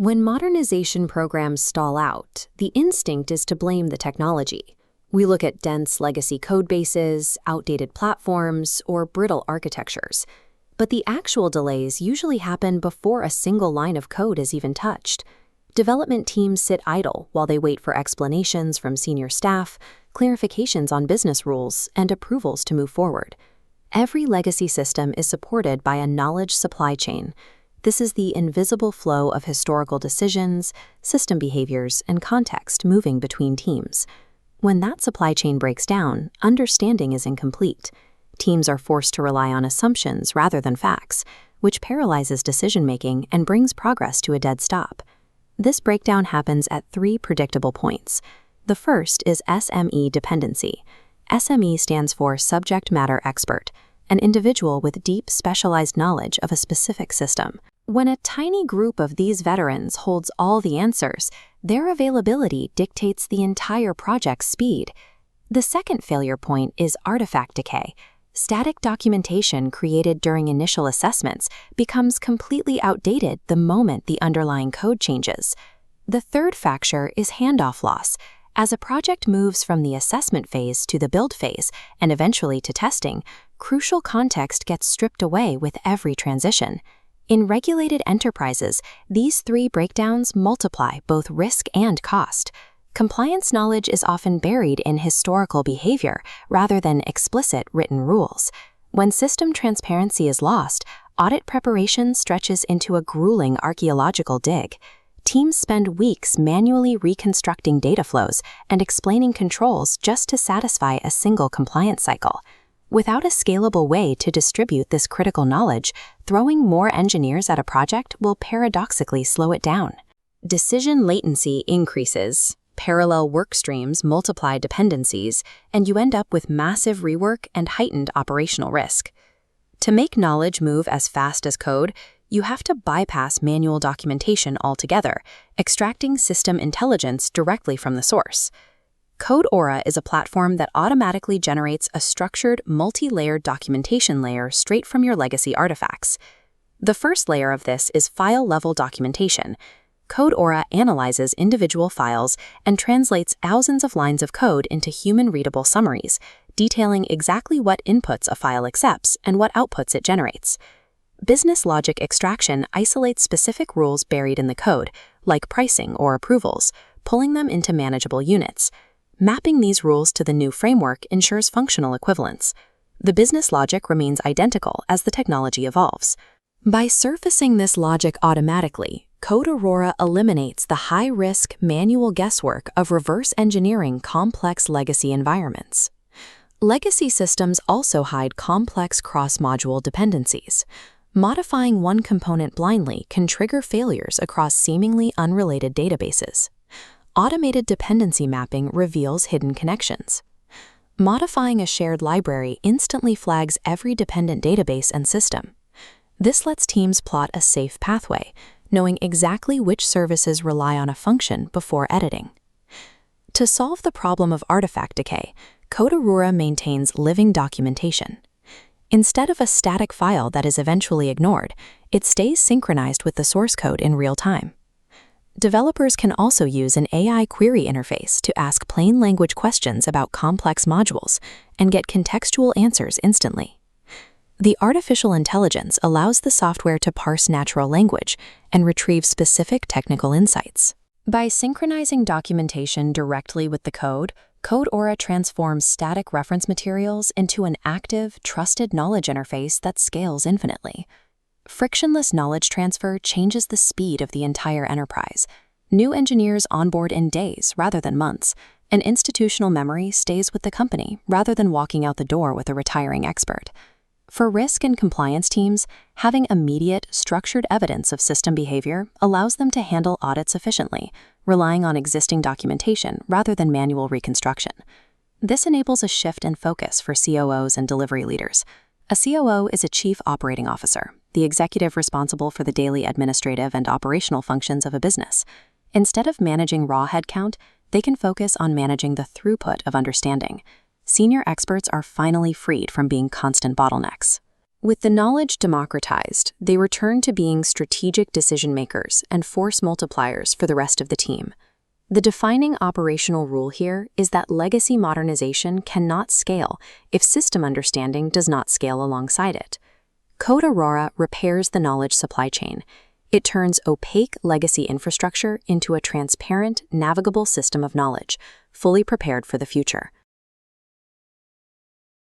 When modernization programs stall out, the instinct is to blame the technology. We look at dense legacy code bases, outdated platforms, or brittle architectures. But the actual delays usually happen before a single line of code is even touched. Development teams sit idle while they wait for explanations from senior staff, clarifications on business rules, and approvals to move forward. Every legacy system is supported by a knowledge supply chain. This is the invisible flow of historical decisions, system behaviors, and context moving between teams. When that supply chain breaks down, understanding is incomplete. Teams are forced to rely on assumptions rather than facts, which paralyzes decision-making and brings progress to a dead stop. This breakdown happens at 3 predictable points. The first is SME dependency. SME stands for subject matter expert, an individual with deep specialized knowledge of a specific system. When a tiny group of these veterans holds all the answers, their availability dictates the entire project's speed. The second failure point is artifact decay. Static documentation created during initial assessments becomes completely outdated the moment the underlying code changes. The third factor is handoff loss. As a project moves from the assessment phase to the build phase and eventually to testing, crucial context gets stripped away with every transition. In regulated enterprises, these 3 breakdowns multiply both risk and cost. Compliance knowledge is often buried in historical behavior rather than explicit written rules. When system transparency is lost, audit preparation stretches into a grueling archaeological dig. Teams spend weeks manually reconstructing data flows and explaining controls just to satisfy a single compliance cycle. Without a scalable way to distribute this critical knowledge, throwing more engineers at a project will paradoxically slow it down. Decision latency increases, parallel work streams multiply dependencies, and you end up with massive rework and heightened operational risk. To make knowledge move as fast as code, you have to bypass manual documentation altogether, extracting system intelligence directly from the source. Code Aura is a platform that automatically generates a structured, multi-layered documentation layer straight from your legacy artifacts. The first layer of this is file-level documentation. Code Aura analyzes individual files and translates thousands of lines of code into human-readable summaries, detailing exactly what inputs a file accepts and what outputs it generates. Business logic extraction isolates specific rules buried in the code, like pricing or approvals, pulling them into manageable units. Mapping these rules to the new framework ensures functional equivalence. The business logic remains identical as the technology evolves. By surfacing this logic automatically, Code Aurora eliminates the high-risk manual guesswork of reverse engineering complex legacy environments. Legacy systems also hide complex cross-module dependencies. Modifying one component blindly can trigger failures across seemingly unrelated databases. Automated dependency mapping reveals hidden connections. Modifying a shared library instantly flags every dependent database and system. This lets teams plot a safe pathway, knowing exactly which services rely on a function before editing. To solve the problem of artifact decay, Code Aurora maintains living documentation. Instead of a static file that is eventually ignored, it stays synchronized with the source code in real time. Developers can also use an AI query interface to ask plain language questions about complex modules and get contextual answers instantly. The artificial intelligence allows the software to parse natural language and retrieve specific technical insights. By synchronizing documentation directly with the code, Code Aura transforms static reference materials into an active, trusted knowledge interface that scales infinitely. Frictionless knowledge transfer changes the speed of the entire enterprise. New engineers onboard in days rather than months, and institutional memory stays with the company rather than walking out the door with a retiring expert. For risk and compliance teams, having immediate, structured evidence of system behavior allows them to handle audits efficiently, relying on existing documentation rather than manual reconstruction. This enables a shift in focus for COOs and delivery leaders. A COO is a Chief Operating Officer, the executive responsible for the daily administrative and operational functions of a business. Instead of managing raw headcount, they can focus on managing the throughput of understanding. Senior experts are finally freed from being constant bottlenecks. With the knowledge democratized, they return to being strategic decision makers and force multipliers for the rest of the team. The defining operational rule here is that legacy modernization cannot scale if system understanding does not scale alongside it. Code Aurora repairs the knowledge supply chain. It turns opaque legacy infrastructure into a transparent, navigable system of knowledge, fully prepared for the future.